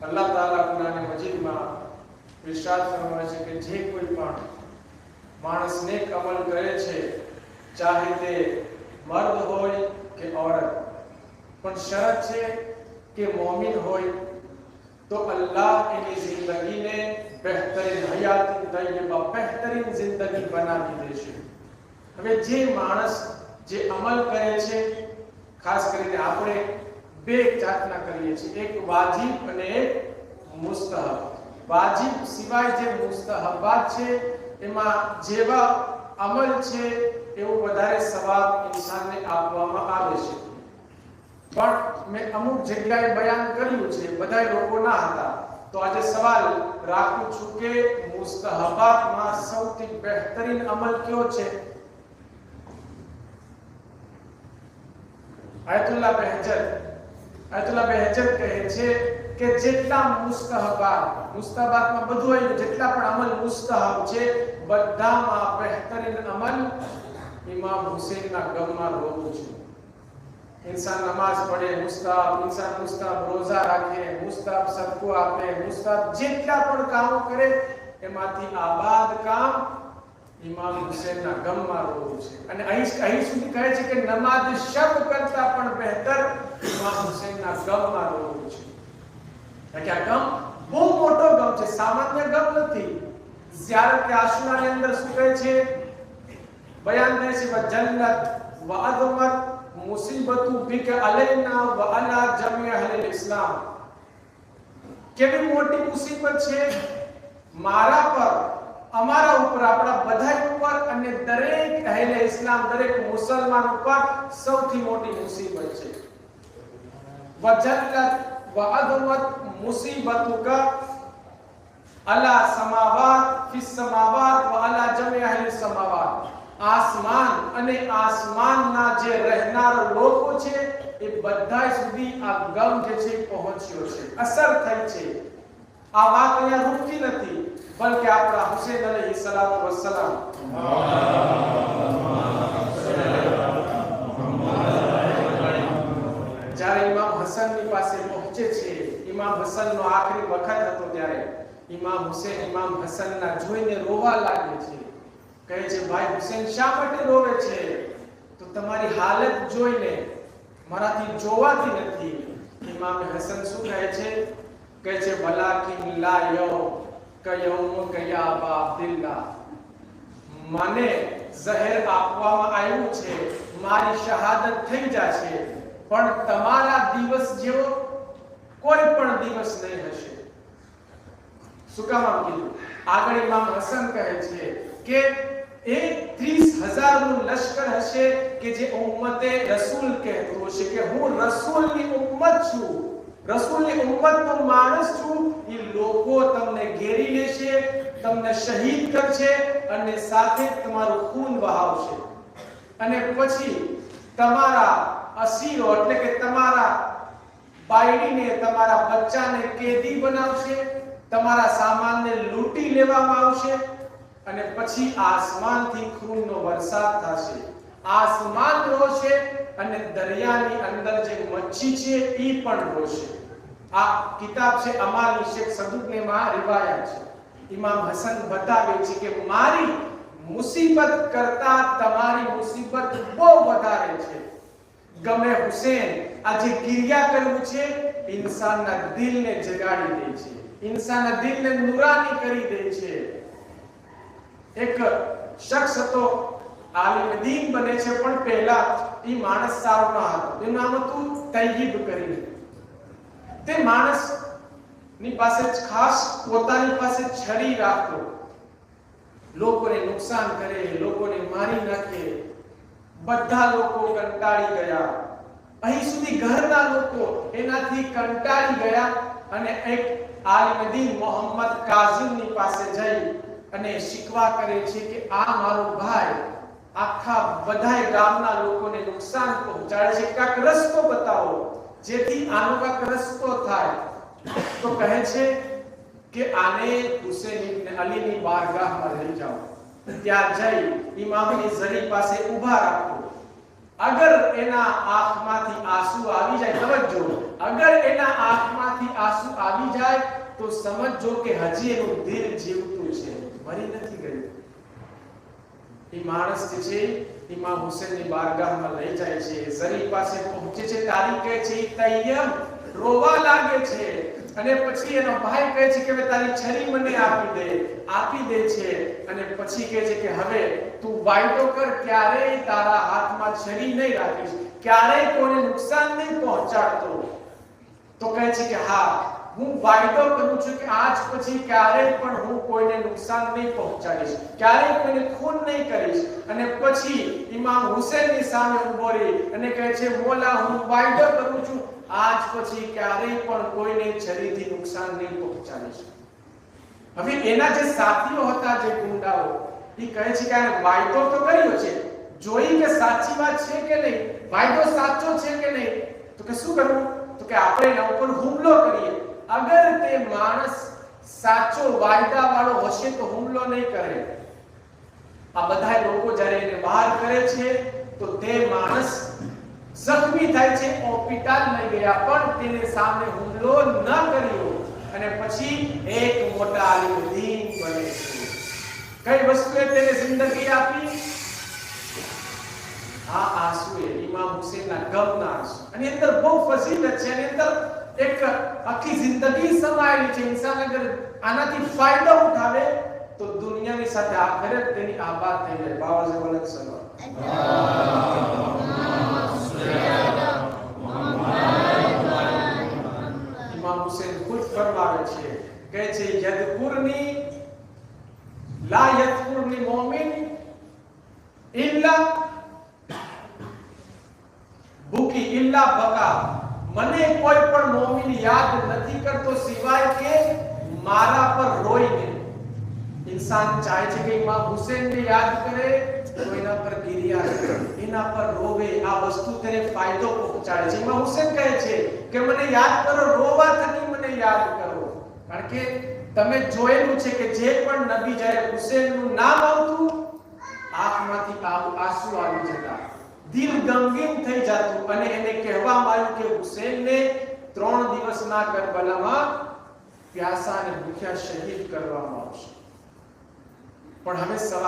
अल्लाह ताला कुरान मजीद में इरशाद फरमावे छे कि जे कोई पण मानस नेक अमल करे छे, चाहे ते मर्द होय के औरत, पण शरत छे के मोमिन होय तो अल्लाह एनी जिंदगी ने बेहतरीन हयात तय्यबा बेहतरीन जिंदगी बनावी देशे। हवे जे मानस जे अमल करे छे, खास करीने आपणे બે જાતના કરીએ છીએ, એક વાજિબ અને એક મુસ્તહબ। વાજિબ સિવાય જે મુસ્તહબાત છે એમાં જેવા અમલ છે એવો વધારે સવાબ ઇન્સાનને આપવામાં આવે છે। પણ મેં અમુક જગ્યાએ બયાન કર્યું છે, બધા લોકો ના હતા, તો આજે સવાલ રાખું છું કે મુસ્તહબાતમાં સૌથી બહેતરીન અમલ કયો છે? આયતુલ્લાહ બહેજત કહે છે કે જેટલા મુસ્તહબાતમાં બધું આવ્યું, જેટલા પણ અમલ મુસ્તહબ છે બધામાં બહેતરીન અમલ ઇમામ હુસૈનના ગમમાં રોવું છે। इंसान नमाज पढ़े मुस्ताहब, इंसान मुस्ताहब रोजा राखे, मुस्ताहब सबको आपे, मुस्ताहब जेटला पण काम करे एमांथी आबाद काम इमाम हुसैनना गमમાં રોવું છે। અને અહીં સુધી કહે છે કે નમાઝ શબ કરતા પણ બહેતર ઇમામ હુસૈનના ગમમાં રોવું છે। કે આ ગમ બહુ મોટો ગમ છે, સામાન્ય ગમ નથી। ઝિયારત આશુરાની અંદર શું કહે છે? બયાન થાય છે વજન્નત વઅદમત મુસીબતુ બિક અલૈના વ અલા જમી અહલ ઇસ્લામ। કેવી મોટી મુસીબત છે મારા પર, અમારા ઉપર, આપણા બધા ઉપર અને દરેક અહેલે ઇસ્લામ, દરેક મુસલમાન ઉપર સૌથી મોટી મુસીબત છે। વજલ્લત વઅદમત મુસીબતુકા અલા સમાવાત ફિસ સમાવાત વ અલા જમી અહલ સમાવાત। આસમાન અને આસમાનના જે રહેનાર લોકો છે એ બધા સુધી આ ગમ જે છે પહોંચ્યો છે, અસર થઈ છે। આ વાત અહીંયા રૂકી નથી, बल्कि आपका हुसैन अलैहिस्सलातु वस्सलाम જ્યારે ઇમામ હસનની પાસે પહોંચે છે, ઇમામ હસનનો આખરી વખત હતો, ત્યારે ઇમામ હુસૈન ઇમામ હસનના જોઈને રોવા લાગે છે। કહે છે ભાઈ હુસૈન શા માટે રોવે છે? તો તમારી હાલત જોઈને મારાથી જોવાતી નથી। ઇમામ હસન શું કહે છે? કહે છે વલાકિન લા યૌમ કયૌમ કયા અબા અબ્દુલ્લાહ। મને ઝહેર આપવામાં આવ્યું છે, મારી શહાદત થઈ જશે, પણ તમારા દિવસ જેવો કોઈ પણ દિવસ નહીં હશે। શું કામ આમ કીધું? આગળ ઇમામ હસન કહે છે કે એક 30,000 નું લશ્કર હશે કે જે ઉમ્મતે રસૂલ કહેતો હશે કે હું રસૂલની ઉમ્મત છું, રસૂલની ઉમ્મતનો માણસ છું। એ લોકો તમને ઘેરી લેશે, તમને શહીદ કરશે અને સાથે તમારું ખૂન વહાવશે, અને પછી તમારા અસીરો એટલે કે તમારા બાયડીને, તમારા બચ્ચાને કેદી બનાવશે, તમારા સામાનને લૂંટી લેવામાં આવશે, અને પછી આસમાનથી ખૂનનો વરસાદ થશે। આસમાન રોશે અને દરિયાની અંદર જે મચ્છી છે ઈ પણ રોશે। આ કિતાબ છે અમાની શેખ સદુકને માં રિવાયત છે। ઇમામ હસન બતાવે છે કે મારી મુસીબત કરતા તમારી મુસીબત બહુ વધારે છે। ગમે હુસૈન આ જે ક્રિયા કરવું છે ઇન્સાનના દિલને જગાડી દે છે, ઇન્સાનના દિલને નુરાની કરી દે છે। એક શખ્સ હતો, આલિમ દીન બને છે, પણ પહેલા ઈ માણસ સારો ન હતો, એનું નામ હતું તૈયબ કરીને। તે માણસ ની પાસે ખાસ પોતાની પાસે છરી રાખતો, લોકોને નુકસાન કરે, લોકોને મારી નાખે। બધા લોકો કંટાળી ગયા, અહીં સુધી ઘરના લોકો એનાથી કંટાળી ગયા, અને એક આલિમ દીન મોહમ્મદ કાઝિમની પાસે જઈ અને શિકવા કરે છે કે આ મારો ભાઈ આખા બધાય ગામના લોકોને નુકસાન પહોંચાડે છે, કાક રસ્તો બતાવો જેથી આનો કાક રસ્તો થાય। તો કહે છે કે આને હુસૈન ઇબ્ન અલીની બારગાહમાં લઈ જાઓ, ત્યાં જઈ ઇમામની ઝરી પાસે ઊભા રાખો અગર એના આંખમાંથી આંસુ આવી જાય, સમજો, અગર એના આંખમાંથી આંસુ આવી જાય તો સમજો કે હજી એનું દિલ જીવતું છે, મરી નથી ગયું. એ માણસ છે ઇમામ હુસેનની બારગાહમાં લઈ જાય છે, ઝરી પાસે પહોંચે છે, તારી કહે છે તૈયમ, રોવા લાગે છે. અને પછી એનો ભાઈ કહે છે કે તારી છરી મને આપી દે છે. અને પછી કહે છે કે હવે તું વાયદો કર, ક્યારેય તારા હાથમાં છરી નહીં રાખીશ, ક્યારેય કોઈને નુકસાન નહીં પહોંચાડતો. તો કહે છે કે હા, હું વાયદો કરું છું કે આજ પછી ક્યારેય પણ હું કોઈને નુકસાન નહીં પહોંચાડીશ, ક્યારેય કોઈને ખૂન નહીં કરીશ. અને પછી ઇમામ હુસેનની સામે ઊભો રહી અને કહે છે મોલા, હું વાયદો કરું છું આજ પછી ક્યારેય પણ કોઈને છરીથી નુકસાન નહીં પહોંચાડીશ. હવે એના જે સાથીઓ હતા, જે ગુંડાઓ, એ કહે છે કે આ વાયદો તો કર્યો છે, જોઈ કે સાચી વાત છે કે નહીં, વાયદો સાચો છે કે નહીં. તો કે શું કરવું? તો કે આપણે એના ઉપર હુમલો કરીએ. અગર તે માણસ સાચો વાયદા વાળો હશે તો હુમલો નહીં કરે. આ બધા લોકો જ્યારે એને બહાર કરે છે તો તે માણસ જખમી થાય છે, હોસ્પિટલ લઈ ગયા, પણ તેને સામે હુમલો ન કર્યો. અને પછી એક મોટા આલિમ દીન બને છે. કઈ વસ્તુએ તેને જિંદગી આપી? આ આંસુ ઇમામ હુસેનના ગમના આંસુ. અને અંદર બહુ ફઝીલત છે, એની અંદર એક આખી જિંદગી સમાયેલી છે. ઇન્સાન અગર આનાથી ફાયદો ઉઠાવે તો દુનિયાની સાથે આખિરત તેની આબાદ થઈ જાય. બાવાજે વલક સલામ. ઇમામ હુસેન ખુદ ફરમાવે છે, કહે છે યદકુરની લા યદકુરની મોમિન ઇલ્લા ભૂકી ઇલ્લા બકા. મને કોઈ પણ મોમિન યાદ નથી કરતો સિવાય કે મારા પર રોઈને. इंसान चाहे છે કે ઇમામ હુસેનને યાદ કરે તો એના પર ગિરિયા કરે, એના પર રોવે. આ વસ્તુ તેને ફાયદો પહોંચાડે છે. ઇમામ હુસેન કહે છે કે મને યાદ કરો, રોવા થકી મને યાદ કરો. કારણ કે તમે જોયેલું છે કે જે પણ નબી જ્યારે હુસેનનું નામ આવતું, આંખમાંથી આંસુ આવી જતા, દિલ ગમગીન થઈ જતું. અને એને કહેવામાં આવ્યું કે હુસેનને 3 દિવસના કરબલામાં પ્યાસા અને ભૂખ્યા શહીદ કરવામાં આવશે. પણ હવે સવાલ